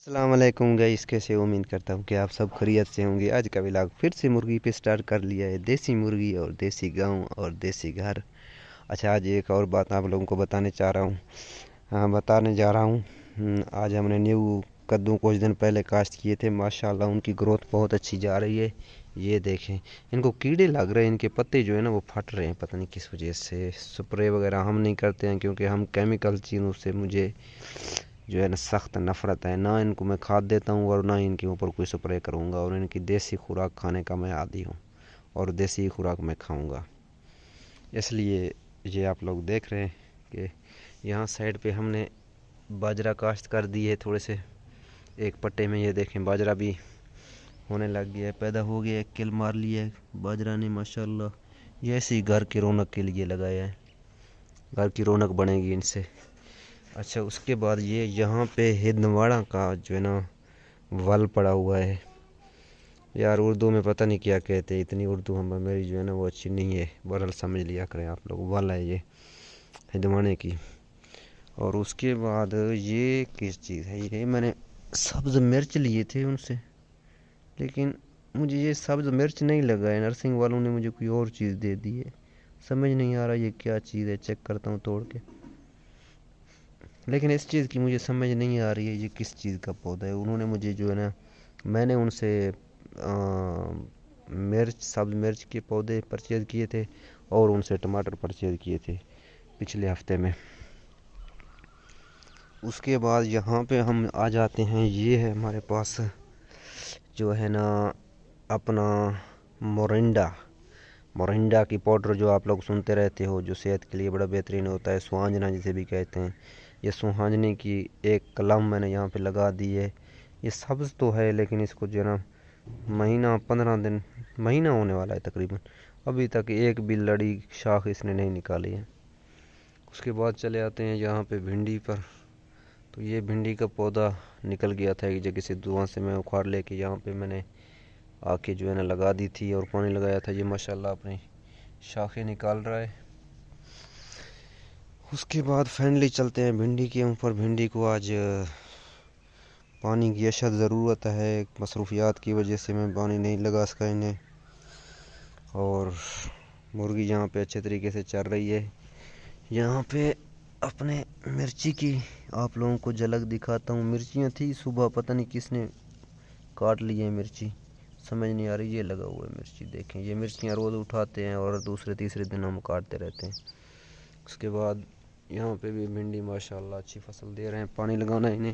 अस्सलाम वालेकुम गाइस, कैसे हो? उम्मीद करता हूँ कि आप सब खैरियत से होंगे। आज का व्लॉग फिर से मुर्गी पे स्टार्ट कर लिया है। देसी मुर्गी और देसी गांव और देसी घर। अच्छा, आज एक और बात आप लोगों को बताने चाह रहा हूँ। हाँ, बताने जा रहा हूँ। आज हमने न्यू कद्दू कुछ दिन पहले काश्त किए थे। माशाल्लाह उनकी ग्रोथ बहुत अच्छी जा रही है। ये देखें, इनको कीड़े लग रहे हैं। इनके पत्ते जो है ना वो फट रहे हैं, पता नहीं किस वजह से। स्प्रे वगैरह हम नहीं करते हैं क्योंकि हम केमिकल चीज़ों से मुझे जो है ना सख्त नफ़रत है। ना इनको मैं खाद देता हूँ और ना इनके ऊपर कोई स्प्रे करूँगा। और इनकी देसी खुराक खाने का मैं आदी हूँ और देसी खुराक मैं खाऊँगा। इसलिए ये आप लोग देख रहे हैं कि यहाँ साइड पे हमने बाजरा काश्त कर दी है। थोड़े से एक पट्टे में ये देखें, बाजरा भी होने लग गया है, पैदा हो गया है। किल मार लिया है बाजरा ने माशाल्लाह। ये ऐसे ही घर की रौनक के लिए लगाया है, घर की रौनक बनेगी इनसे। अच्छा, उसके बाद ये यहाँ पे हिंदवाड़ा का जो है ना वल पड़ा हुआ है। यार उर्दू में पता नहीं क्या कहते हैं, इतनी उर्दू हम मेरी जो है ना वो अच्छी नहीं है, बहरहाल समझ लिया करें आप लोग। वल है ये हिंदवाड़े की। और उसके बाद ये किस चीज़ है? ये मैंने सब्ज़ मिर्च लिए थे उनसे, लेकिन मुझे ये सब्ज़ मिर्च नहीं लगा है। नर्सिंग वालों ने मुझे कोई और चीज़ दे दी है। समझ नहीं आ रहा ये क्या चीज़ है। चेक करता हूँ तोड़ के, लेकिन इस चीज़ की मुझे समझ नहीं आ रही है ये किस चीज़ का पौधा है। उन्होंने मुझे जो है ना, मैंने उनसे मिर्च, सब्ज़ मिर्च के पौधे परचेज़ किए थे और उनसे टमाटर परचेज़ किए थे पिछले हफ्ते में। उसके बाद यहाँ पे हम आ जाते हैं। ये है हमारे पास जो है ना अपना मोरिंडा। मोरिंडा की पाउडर जो आप लोग सुनते रहते हो, जो सेहत के लिए बड़ा बेहतरीन होता है, सुहांजना जिसे भी कहते हैं। ये सुहांजने की एक कलम मैंने यहाँ पे लगा दी है। ये सब्ज़ तो है लेकिन इसको जो है ना महीना 15 दिन, महीना होने वाला है तकरीबन, अभी तक एक भी लड़ी शाख इसने नहीं निकाली है। उसके बाद चले आते हैं यहाँ पे भिंडी पर। तो ये भिंडी का पौधा निकल गया था एक जगह से, दुआ से मैं उखाड़ लेके यहाँ पे मैंने आके जो है ना लगा दी थी और पानी लगाया था। ये माशाल्लाह अपनी शाखें निकाल रहा है। उसके बाद फाइनली चलते हैं भिंडी के ऊपर। भिंडी को आज पानी की अशद ज़रूरत है। मसरूफियात की वजह से मैं पानी नहीं लगा सका इन्हें। और मुर्गी यहाँ पे अच्छे तरीके से चल रही है। यहाँ पे अपने मिर्ची की आप लोगों को झलक दिखाता हूँ। मिर्चियाँ थी सुबह, पता नहीं किसने काट ली है मिर्ची, समझ नहीं आ रही। ये लगा हुआ है मिर्ची, देखें। ये मिर्चियाँ रोज़ उठाते हैं और दूसरे तीसरे दिन हम काटते रहते हैं। उसके बाद यहाँ पे भी भिंडी माशाल्लाह अच्छी फसल दे रहे हैं, पानी लगाना है इन्हें।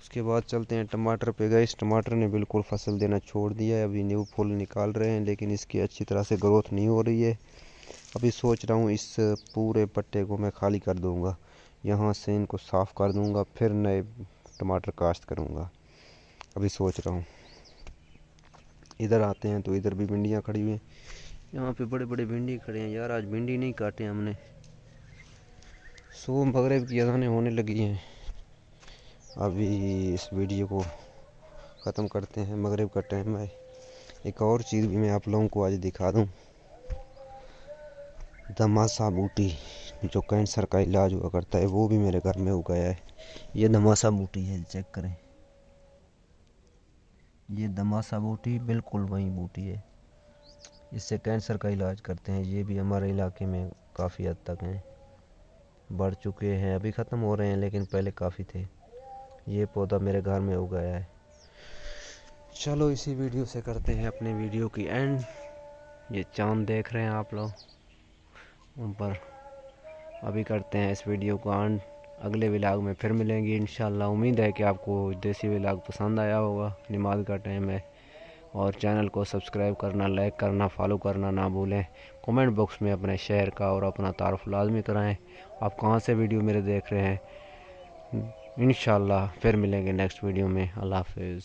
उसके बाद चलते हैं टमाटर पे। गए, इस टमाटर ने बिल्कुल फसल देना छोड़ दिया है। अभी न्यू फूल निकाल रहे हैं लेकिन इसकी अच्छी तरह से ग्रोथ नहीं हो रही है। अभी सोच रहा हूँ इस पूरे पट्टे को मैं खाली कर दूँगा, यहाँ से इनको साफ़ कर दूँगा, फिर नए टमाटर काश्त करूँगा। अभी सोच रहा हूँ। इधर आते हैं तो इधर भी भिंडियाँ खड़ी हुई हैं। यहाँ पे बड़े बड़े भिंडी खड़े हैं। यार आज भिंडी नहीं काटे हमने। सुबह मगरिब की अज़ानें होने लगी हैं। अभी इस वीडियो को ख़त्म करते हैं, मगरिब का टाइम है। एक और चीज़ भी मैं आप लोगों को आज दिखा दूँ। धमासा बूटी जो कैंसर का इलाज हुआ करता है, वो भी मेरे घर में उगाया है। ये धमासा बूटी है, चेक करें। ये धमासा बूटी बिल्कुल वही बूटी है, इससे कैंसर का इलाज करते हैं। ये भी हमारे इलाके में काफ़ी हद तक हैं, बढ़ चुके हैं, अभी ख़त्म हो रहे हैं लेकिन पहले काफ़ी थे। ये पौधा मेरे घर में उगाया है। चलो इसी वीडियो से करते हैं अपने वीडियो की एंड। ये चांद देख रहे हैं आप लोग ऊपर। अभी करते हैं इस वीडियो को एंड। अगले व्लॉग में फिर मिलेंगे इंशाल्लाह। उम्मीद है कि आपको देसी व्लॉग पसंद आया होगा। नमाज का टाइम है और चैनल को सब्सक्राइब करना, लाइक करना, फॉलो करना ना भूलें। कमेंट बॉक्स में अपने शहर का और अपना तारुफ लाजमी कराएं। आप कहाँ से वीडियो मेरे देख रहे हैं। इंशाल्लाह फिर मिलेंगे नेक्स्ट वीडियो में। अल्लाह हाफिज़।